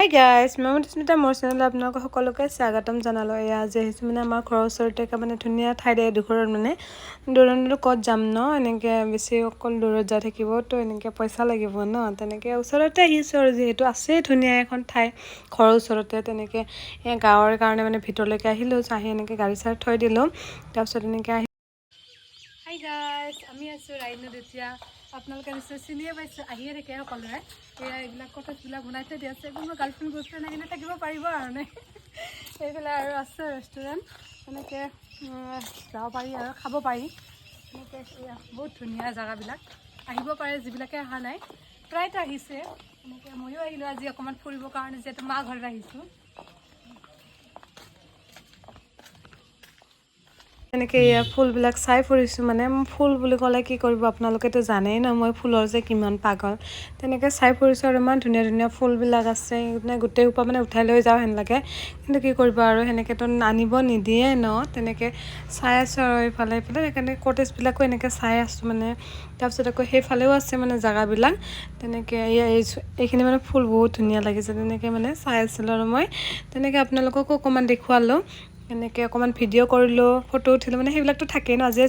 Hi guys, মই মধুস্মিতা মোৰ চেনেলত আপোনালোকক সকলোকে স্বাগতম জনালোঁ। এয়া আজি আহিছোঁ মানে আমাৰ ঘৰৰ ওচৰতে মানে ধুনীয়া ঠাইৰে এডোখৰত মানে দূৰণিতো ক'ত যাম ন, এনেকৈ বেছি অকল দূৰত যাই থাকিব তো এনেকৈ পইচা লাগিব ন, তেনেকৈ ওচৰতে আহিছোঁ আৰু যিহেতু আছেই ধুনীয়া এখন ঠাই ঘৰৰ ওচৰতে, তেনেকৈ গাঁৱৰ কাৰণে মানে ভিতৰলৈকে আহিলোঁ। আহি এনেকৈ গাড়ী চাড়ী থৈ দিলোঁ, তাৰপিছত এনেকৈ আহি হাই গাইজ, আমি আছোঁ ৰাইনত এতিয়া। আপোনালোকে নিশ্চয় চিনিয়ে পাইছোঁ, আহিয়ে থাকে সকলোৱে। এয়া এইবিলাক কটেজবিলাক বনাই থৈ দিয়া আছে, কোনো গাৰ্লফ্ৰেণ্ড বয়ফ্ৰেণ্ড আহিলে থাকিব পাৰিব আৰু নে। এইফালে আৰু আছে ৰেষ্টুৰেণ্ট, এনেকৈ যাব পাৰি আৰু খাব পাৰি। এনেকৈ এয়া বহুত ধুনীয়া জেগাবিলাক, আহিব পাৰে যিবিলাকে অহা নাই, প্ৰায়তো আহিছে। এনেকৈ ময়ো আহিলোঁ আজি অকণমান ফুৰিবৰ কাৰণে, যিহেতু মা ঘৰত আহিছোঁ। এনেকৈ এয়া ফুলবিলাক চাই ফুৰিছোঁ। মানে ফুল বুলি ক'লে কি কৰিব, আপোনালোকেতো জানেই ন মই ফুলৰ যে কিমান পাগল। তেনেকৈ চাই ফুৰিছোঁ আৰু ইমান ধুনীয়া ধুনীয়া ফুলবিলাক আছে, মানে গোটেই সোপা মানে উঠাই লৈ যাওঁ হেন লাগে, কিন্তু কি কৰিব আৰু সেনেকৈতো আনিব নিদিয়ে ন। তেনেকৈ চাই আছোঁ আৰু এইফালে সেইকাৰণে কটেজবিলাকো এনেকৈ চাই আছোঁ মানে। তাৰপিছত আকৌ সেইফালেও আছে মানে জেগাবিলাক, তেনেকৈ এইখিনি মানে ফুল বহুত ধুনীয়া লাগিছে, তেনেকৈ মানে চাই আছিলোঁ আৰু মই তেনেকৈ আপোনালোককো অকণমান দেখুৱালোঁ। এনেকৈ অকণমান ভিডিঅ' কৰিলোঁ, ফটো উঠিলোঁ, মানে সেইবিলাকতো থাকেই ন। আজি